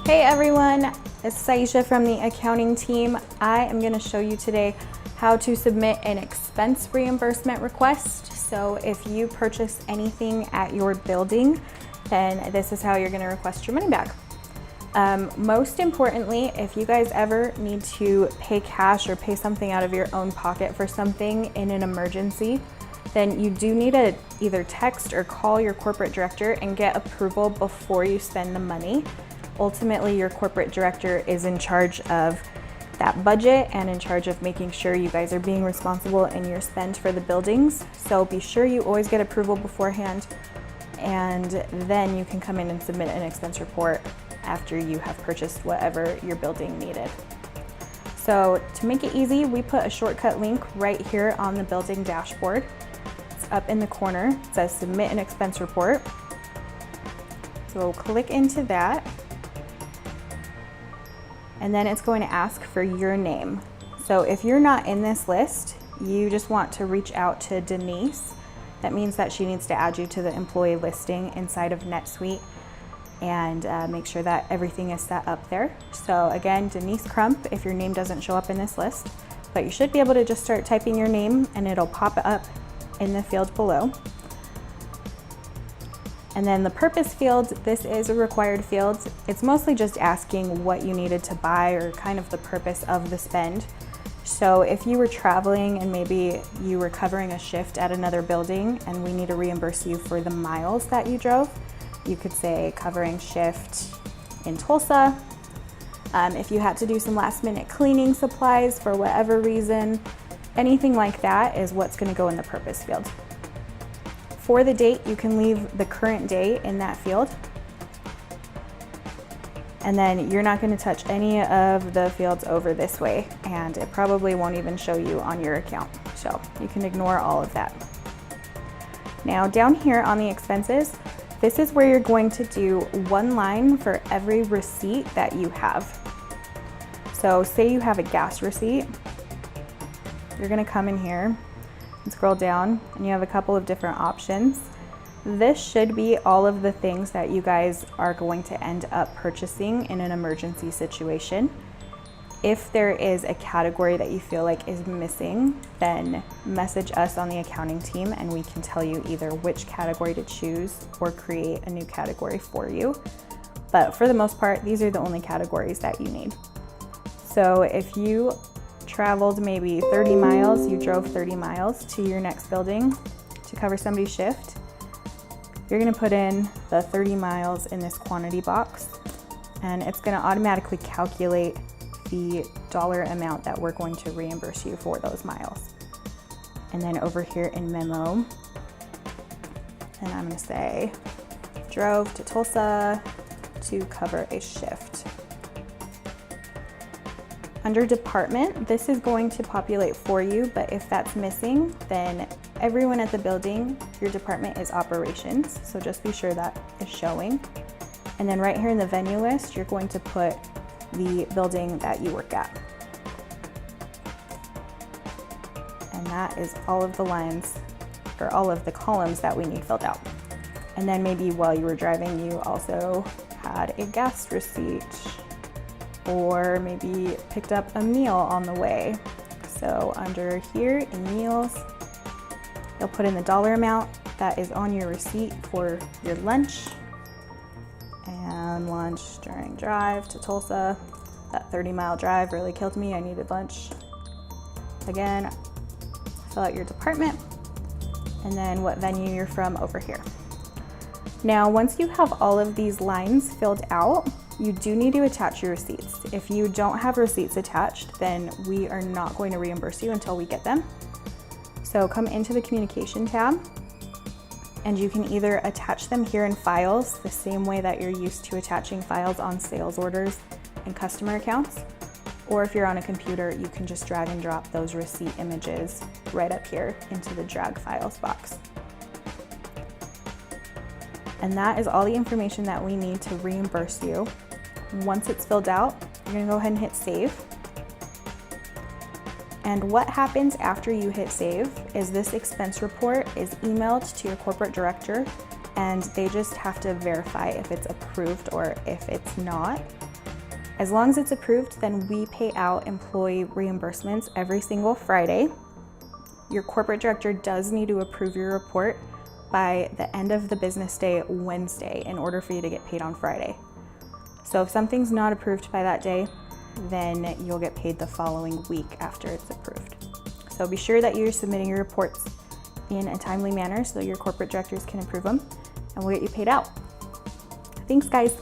Hey everyone, it's Saisha from the accounting team. I am going to show you today how to submit an expense reimbursement request. So if you purchase anything at your building, then this is how you're going to request your money back. Most importantly, if you guys ever need to pay cash or pay something out of your own pocket for something in an emergency, then you do need to either text or call your corporate director and get approval before you spend the money. Ultimately, your corporate director is in charge of that budget and in charge of making sure you guys are being responsible in your spend for the buildings. So be sure you always get approval beforehand, and then you can come in and submit an expense report after you have purchased whatever your building needed. So to make it easy, we put a shortcut link right here on the building dashboard. It's up in the corner. It says submit an expense report. So click into that. And then it's going to ask for your name. So if you're not in this list, you just want to reach out to Denise. That means that she needs to add you to the employee listing inside of NetSuite and make sure that everything is set up there. So again, Denise Crump, if your name doesn't show up in this list, but you should be able to just start typing your name and it'll pop up in the field below. And then the purpose field, this is a required field. It's mostly just asking what you needed to buy or kind of the purpose of the spend. So if you were traveling and maybe you were covering a shift at another building and we need to reimburse you for the miles that you drove, you could say covering shift in Tulsa. If you had to do some last minute cleaning supplies for whatever reason, anything like that is what's gonna go in the purpose field. For the date, you can leave the current day in that field. And then you're not going to touch any of the fields over this way, and it probably won't even show you on your account. So you can ignore all of that. Now down here on the expenses, this is where you're going to do one line for every receipt that you have. So say you have a gas receipt, you're going to come in here and scroll down and you have a couple of different options. This should be all of the things that you guys are going to end up purchasing in an emergency situation. If there is a category that you feel like is missing, then message us on the accounting team and we can tell you either which category to choose or create a new category for you. But for the most part, these are the only categories that you need. So if you traveled maybe 30 miles, you drove 30 miles to your next building to cover somebody's shift, you're going to put in the 30 miles in this quantity box, and it's going to automatically calculate the dollar amount that we're going to reimburse you for those miles. And then over here in memo, and I'm going to say drove to Tulsa to cover a shift. Under department, this is going to populate for you, but if that's missing, then everyone at the building, your department is operations, so just be sure that is showing. And then right here in the venue list, you're going to put the building that you work at. And that is all of the lines, or all of the columns that we need filled out. And then maybe while you were driving, you also had a gas receipt, or maybe picked up a meal on the way. So under here in meals, you'll put in the dollar amount that is on your receipt for your lunch and lunch during drive to Tulsa. That 30-mile drive really killed me. I needed lunch. Again, fill out your department and then what venue you're from over here. Now, once you have all of these lines filled out, you do need to attach your receipts. If you don't have receipts attached, then we are not going to reimburse you until we get them. So come into the communication tab and you can either attach them here in files the same way that you're used to attaching files on sales orders and customer accounts. Or if you're on a computer, you can just drag and drop those receipt images right up here into the drag files box. And that is all the information that we need to reimburse you. Once it's filled out, you're gonna go ahead and hit save. And what happens after you hit save is this expense report is emailed to your corporate director, and they just have to verify if it's approved or if it's not. As long as it's approved, then we pay out employee reimbursements every single Friday. Your corporate director does need to approve your report by the end of the business day Wednesday in order for you to get paid on Friday. So if something's not approved by that day, then you'll get paid the following week after it's approved. So be sure that you're submitting your reports in a timely manner so your corporate directors can approve them, and we'll get you paid out. Thanks, guys.